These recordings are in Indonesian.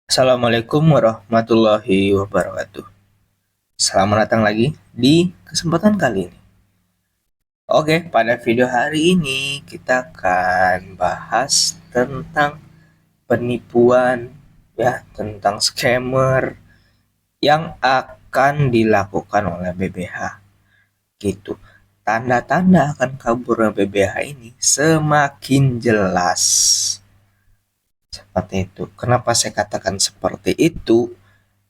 Assalamualaikum warahmatullahi wabarakatuh. Selamat datang lagi di kesempatan kali ini. Oke, pada video hari ini kita akan bahas tentang penipuan, ya, tentang scammer yang akan dilakukan oleh BBH. Gitu. Tanda-tanda akan kaburnya BBH ini semakin jelas. Seperti itu. Kenapa saya katakan seperti itu?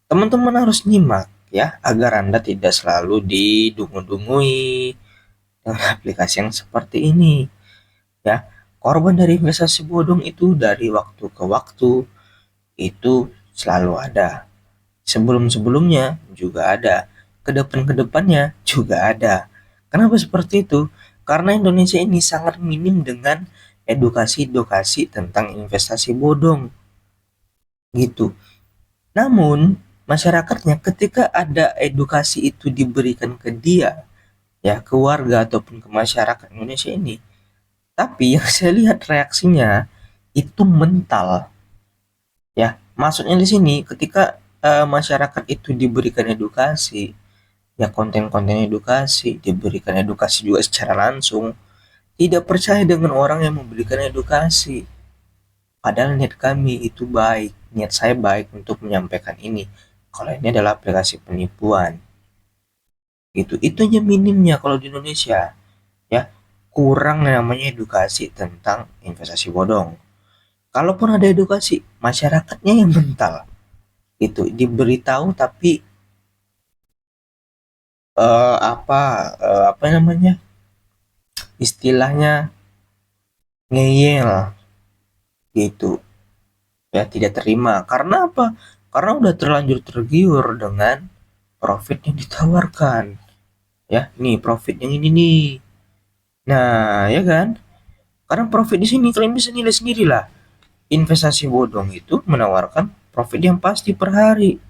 Teman-teman harus nyimak ya agar Anda tidak selalu didungu-dungui dengan aplikasi yang seperti ini ya. Korban dari investasi bodong itu dari waktu ke waktu itu selalu ada. Sebelum-sebelumnya juga ada. Kedepannya juga ada. Kenapa seperti itu? Karena Indonesia ini sangat minim dengan edukasi-edukasi tentang investasi bodong gitu. Namun, masyarakatnya ketika ada edukasi itu diberikan ke dia, ya ke warga ataupun ke masyarakat Indonesia ini, tapi yang saya lihat reaksinya itu mental, ya. Maksudnya di sini ketika masyarakat itu diberikan edukasi, ya konten-konten edukasi, diberikan edukasi juga secara langsung, tidak percaya dengan orang yang memberikan edukasi. Padahal niat kami itu baik, niat saya baik untuk menyampaikan ini. Kalau ini adalah aplikasi penipuan, gitu. Itu aja minimnya kalau di Indonesia, ya. Kurang namanya edukasi tentang investasi bodong. Kalaupun ada edukasi, masyarakatnya yang mental. Itu diberitahu tapi apa namanya? Istilahnya ngeyel gitu. Ya tidak terima. Karena apa? Karena udah terlanjur tergiur dengan profit yang ditawarkan. Ya, nih profit yang ini nih. Nah, ya kan? Karena profit di sini kalian bisa nilai sendiri lah. Investasi bodong itu menawarkan profit yang pasti per hari.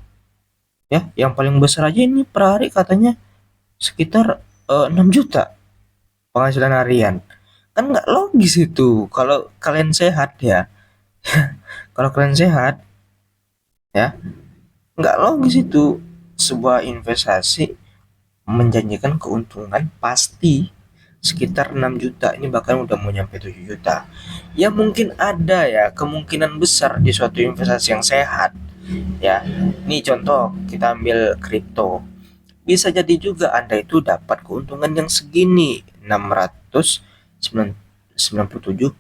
Ya, yang paling besar aja ini per hari katanya sekitar 6 juta penghasilan harian. Kan nggak logis itu kalau kalian sehat ya. Kalau kalian sehat ya, nggak logis itu sebuah investasi menjanjikan keuntungan pasti sekitar 6 juta, ini bahkan udah mau nyampe 7 juta. Ya mungkin ada ya kemungkinan besar di suatu investasi yang sehat. Ya, ini contoh kita ambil kripto. Bisa jadi juga Anda itu dapat keuntungan yang segini, 697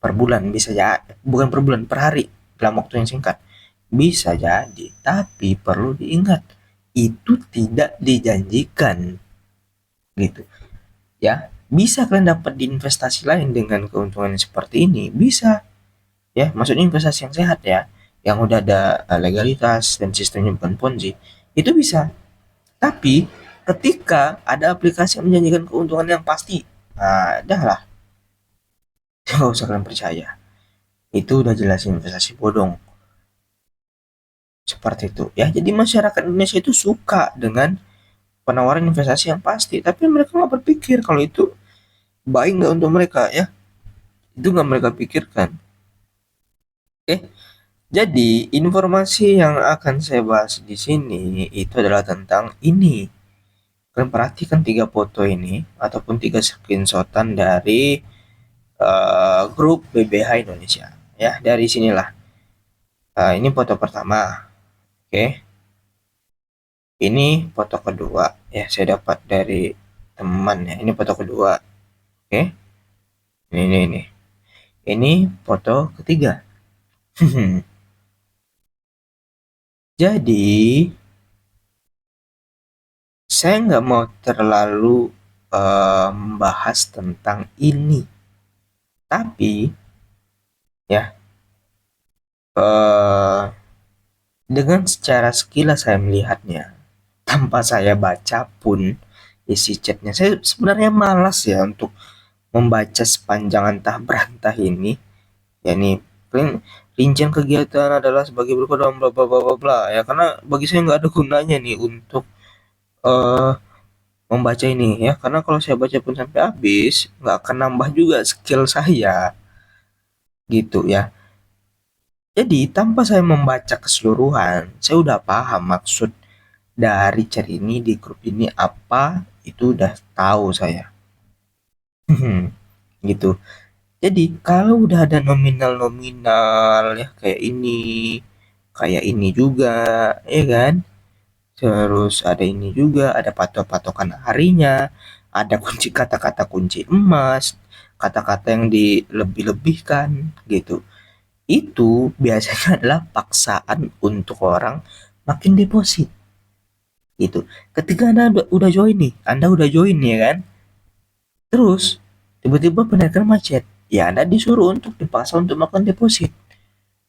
per bulan, bisa ya, bukan per bulan, per hari dalam waktu yang singkat. Bisa jadi, tapi perlu diingat itu tidak dijanjikan gitu. Ya, bisa kalian dapat di investasi lain dengan keuntungan seperti ini, bisa. Ya, maksudnya investasi yang sehat ya, yang udah ada legalitas dan sistemnya bukan Ponzi, itu bisa. Tapi ketika ada aplikasi yang menjanjikan keuntungan yang pasti, nah, dah lah, nggak usah kalian percaya. Itu udah jelas investasi bodong. Seperti itu ya. Jadi masyarakat Indonesia itu suka dengan penawaran investasi yang pasti, tapi mereka nggak berpikir kalau itu baik nggak untuk mereka ya. Itu nggak mereka pikirkan. Oke. Jadi informasi yang akan saya bahas di sini itu adalah tentang ini. Kalian perhatikan tiga foto ini ataupun tiga screenshotan dari grup BBH Indonesia. Ya, dari sinilah. Ini foto pertama. Oke. Ini foto kedua. Ya, saya dapat dari teman ya. Ini foto kedua. Oke. Ini. Ini foto ketiga. Jadi, saya nggak mau terlalu membahas tentang ini. Tapi, ya, eh, dengan secara sekilas saya melihatnya, tanpa saya baca pun isi chatnya. Saya sebenarnya malas ya untuk membaca sepanjang entah berantah ini. Ya nih, rincian kegiatan adalah sebagai berikut dalam bla bla bla bla bla ya, karena bagi saya nggak ada gunanya nih untuk eh membaca ini ya, karena kalau saya baca pun sampai habis nggak akan nambah juga skill saya gitu ya. Jadi tanpa saya membaca keseluruhan, saya udah paham maksud dari chat ini di grup ini apa, itu udah tahu saya. Gitu. Jadi kalau udah ada nominal-nominal ya kayak ini juga, ya kan? Terus ada ini juga, ada patok-patokan harinya, ada kunci kata-kata kunci emas, kata-kata yang dilebih-lebihkan gitu. Itu biasanya adalah paksaan untuk orang makin deposit gitu. Ketika Anda udah join nih, Anda udah join ya kan? Terus tiba-tiba penaikan macet, ya Anda disuruh untuk dipaksa untuk melakukan deposit.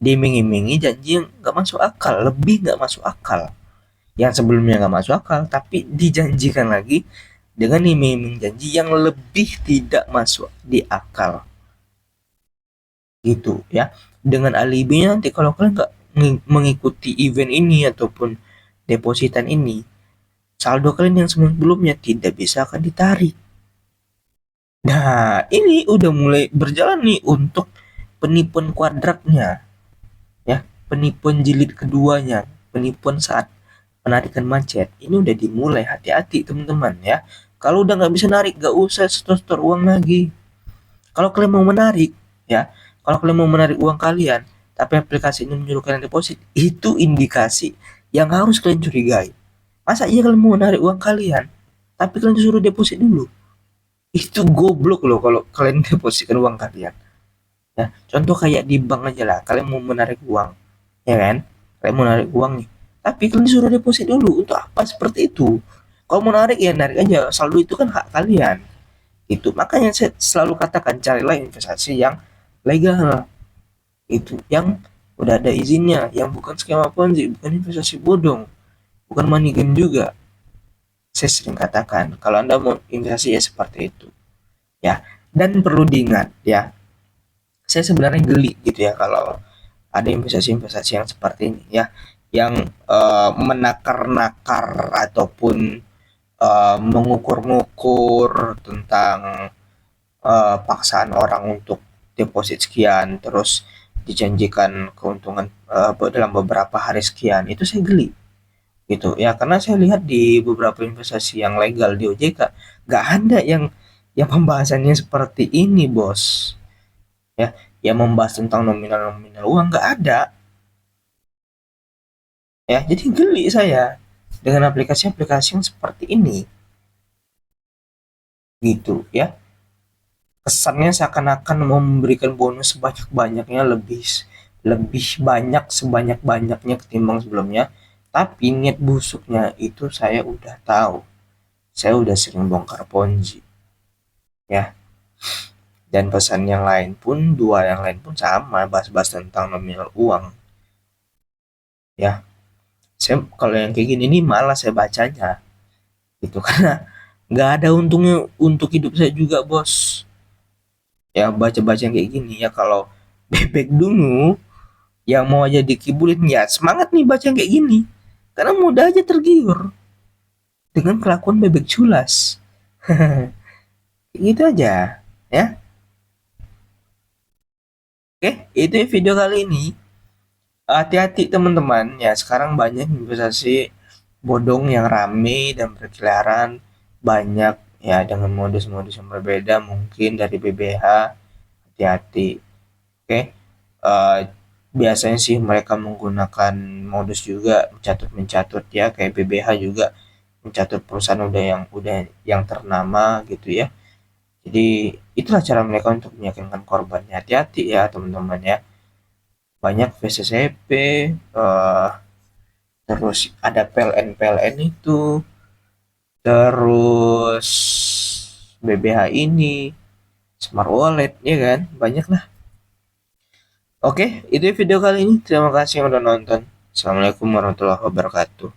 Diiming-imingi janji yang nggak masuk akal, lebih nggak masuk akal. Yang sebelumnya nggak masuk akal, tapi dijanjikan lagi dengan iming-iming janji yang lebih tidak masuk di akal. Gitu ya. Dengan alibinya nanti kalau kalian nggak mengikuti event ini ataupun depositan ini, saldo kalian yang sebelumnya tidak bisa akan ditarik. Nah, ini udah mulai berjalan nih untuk penipuan kuadratnya, ya, penipuan jilid keduanya, penipuan saat penarikan macet. Ini udah dimulai, hati-hati teman-teman ya. Kalau udah nggak bisa narik, nggak usah setor uang lagi. Kalau kalian mau menarik, ya, kalau kalian mau menarik uang kalian, tapi aplikasi ini menyuruh kalian deposit, itu indikasi yang harus kalian curigai. Masa iya kalian mau menarik uang kalian, tapi kalian disuruh deposit dulu? Itu goblok loh kalau kalian depositkan uang kalian. Ya, contoh kayak di bank aja lah, kalian mau menarik uang, ya kan? Kalian mau menarik uang nih, tapi kalian disuruh deposit dulu. Untuk apa seperti itu? Kalau mau narik ya narik aja, saldo itu kan hak kalian. Itu makanya saya selalu katakan carilah investasi yang legal, itu yang udah ada izinnya, yang bukan skema ponzi, bukan investasi bodong, bukan money game juga. Saya sering katakan kalau anda mau investasi ya seperti itu ya. Dan perlu diingat ya, saya sebenarnya geli gitu ya kalau ada investasi-investasi yang seperti ini ya, yang menakar-nakar ataupun mengukur-ngukur tentang paksaan orang untuk deposit sekian terus dijanjikan keuntungan dalam beberapa hari sekian. Itu saya geli gitu ya, karena saya lihat di beberapa investasi yang legal di OJK nggak ada yang pembahasannya seperti ini bos ya, yang membahas tentang nominal-nominal uang nggak ada ya. Jadi geli saya dengan aplikasi-aplikasi yang seperti ini gitu ya. Kesannya seakan-akan memberikan bonus sebanyak-banyaknya, lebih lebih banyak sebanyak-banyaknya ketimbang sebelumnya. Tapi niat busuknya itu saya udah tahu. Saya udah sering bongkar ponzi ya. Dan pesan yang lain pun, dua yang lain pun sama, bahas-bahas tentang nominal uang ya. Saya kalau yang kayak gini nih malah saya bacanya gitu karena nggak ada untungnya untuk hidup saya juga bos ya, baca-baca yang kayak gini ya. Kalau bebek dulu yang mau aja dikibulin ya semangat nih baca yang kayak gini, karena mudah aja tergiur dengan kelakuan bebek culas. Gitu aja ya. Oke, itu video kali ini. Hati-hati teman-teman ya, sekarang banyak investasi bodong yang rame dan berkeliaran banyak ya, dengan modus-modus yang berbeda mungkin dari BBH. Hati-hati. Oke. Eh, biasanya sih mereka menggunakan modus juga mencatut-mencatut ya, kayak BBH juga mencatut perusahaan udah yang ternama gitu ya. Jadi itulah cara mereka untuk meyakinkan korbannya. Hati-hati ya teman-teman ya. Banyak VCCP, terus ada PLN-PLN itu, terus BBH ini, Smart Wallet ya kan, banyak lah. Oke, itu video kali ini. Terima kasih yang udah nonton. Assalamualaikum warahmatullahi wabarakatuh.